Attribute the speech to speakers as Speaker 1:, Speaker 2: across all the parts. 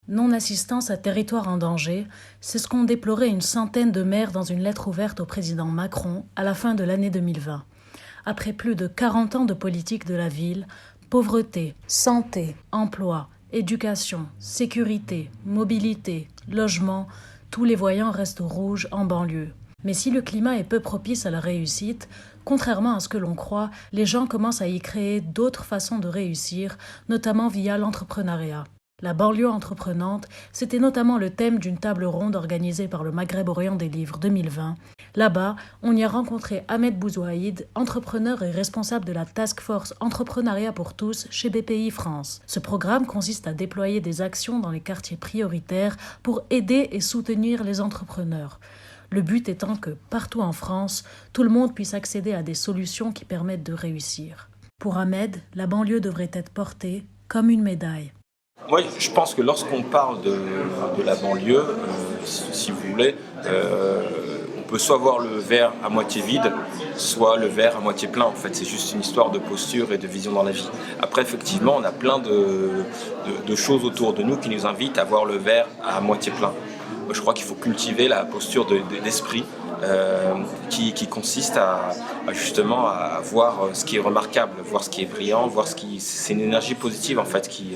Speaker 1: Non-assistance à territoire en danger, c'est ce qu'ont déploré une centaine de maires dans une lettre ouverte au président Macron à la fin de l'année 2020. Après plus de 40 ans de politique de la ville, pauvreté, santé, emploi, éducation, sécurité, mobilité, logement, tous les voyants restent au rouge en banlieue. Mais si le climat est peu propice à la réussite, contrairement à ce que l'on croit, les gens commencent à y créer d'autres façons de réussir, notamment via l'entrepreneuriat. La banlieue entreprenante, c'était notamment le thème d'une table ronde organisée par le Maghreb Orient des Livres 2020. Là-bas, on y a rencontré Ahmed Bouzouaïd, entrepreneur et responsable de la Task Force Entrepreneuriat pour tous chez BPI France. Ce programme consiste à déployer des actions dans les quartiers prioritaires pour aider et soutenir les entrepreneurs. Le but étant que, partout en France, tout le monde puisse accéder à des solutions qui permettent de réussir. Pour Ahmed, la banlieue devrait être portée comme une médaille.
Speaker 2: Moi, je pense que lorsqu'on parle de la banlieue, si vous voulez, on peut soit voir le verre à moitié vide, soit le verre à moitié plein. En fait, c'est juste une histoire de posture et de vision dans la vie. Après, effectivement, on a plein de choses autour de nous qui nous invitent à voir le verre à moitié plein. Moi, je crois qu'il faut cultiver la posture d'esprit qui consiste à justement à voir ce qui est remarquable, voir ce qui est brillant, voir c'est une énergie positive en fait qui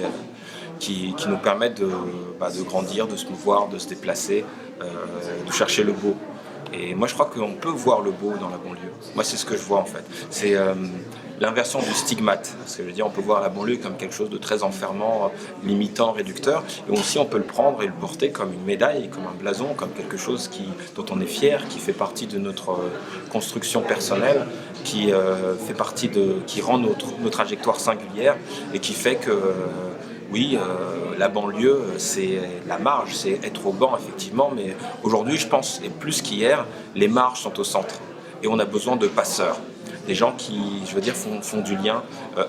Speaker 2: nous permettent de grandir, de se mouvoir, de se déplacer, de chercher le beau. Et moi je crois qu'on peut voir le beau dans la banlieue. Moi c'est ce que je vois en fait. C'est l'inversion du stigmate. Ce que je veux dire, on peut voir la banlieue comme quelque chose de très enfermant, limitant, réducteur. Et aussi on peut le prendre et le porter comme une médaille, comme un blason, comme quelque chose dont on est fier, qui fait partie de notre construction personnelle, qui rend nos trajectoires singulières et qui fait que oui, la banlieue, c'est la marge, c'est être au banc, effectivement, mais aujourd'hui, je pense, et plus qu'hier, les marges sont au centre. Et on a besoin de passeurs, des gens qui, je veux dire, font du lien,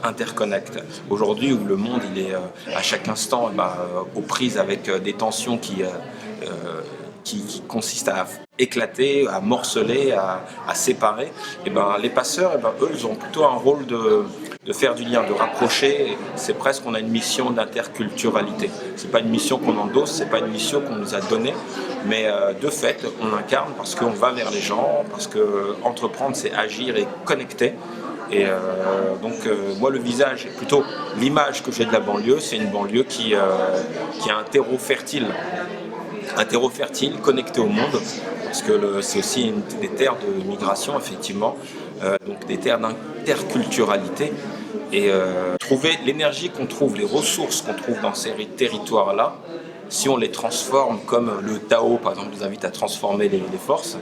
Speaker 2: interconnectent. Aujourd'hui, où le monde, il est à chaque instant aux prises avec des tensions qui consistent à éclater, à morceler, à séparer, et les passeurs, eux, ils ont plutôt un rôle de faire du lien, de rapprocher. C'est presque, on a une mission d'interculturalité. C'est pas une mission qu'on endosse, c'est pas une mission qu'on nous a donnée, mais de fait, on incarne parce qu'on va vers les gens, parce que entreprendre, c'est agir et connecter. Et moi, le visage, plutôt l'image que j'ai de la banlieue, c'est une banlieue qui a un terreau fertile. Un terreau fertile, connecté au monde, parce que c'est aussi des terres de migration, effectivement, donc des terres d'interculturalité. Et trouver l'énergie qu'on trouve, les ressources qu'on trouve dans ces territoires-là, si on les transforme comme le Tao, par exemple, nous invite à transformer les forces,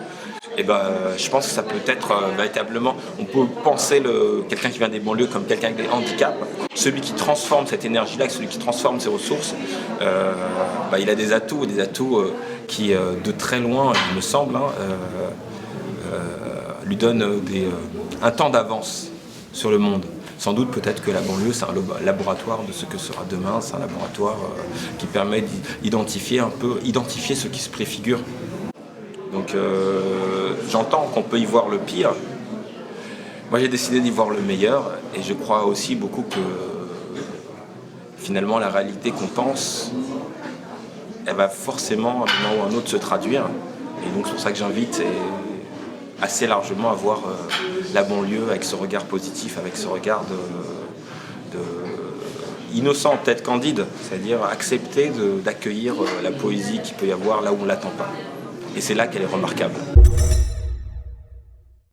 Speaker 2: je pense que ça peut être véritablement, on peut penser quelqu'un qui vient des banlieues comme quelqu'un avec des handicaps. Celui qui transforme cette énergie-là, celui qui transforme ses ressources, il a des atouts qui, de très loin, il me semble, lui donnent un temps d'avance sur le monde. Sans doute, peut-être que la banlieue, c'est un laboratoire de ce que sera demain. C'est un laboratoire qui permet d'identifier ce qui se préfigure. Donc, j'entends qu'on peut y voir le pire. Moi, j'ai décidé d'y voir le meilleur. Et je crois aussi beaucoup que, finalement, la réalité qu'on pense, elle va forcément, à un moment ou à un autre, se traduire. Et donc, c'est pour ça que j'invite assez largement à voir la banlieue avec ce regard positif, avec ce regard innocent, peut-être candide, c'est-à-dire accepter d'accueillir la poésie qu'il peut y avoir là où on ne l'attend pas. Et c'est là qu'elle est remarquable.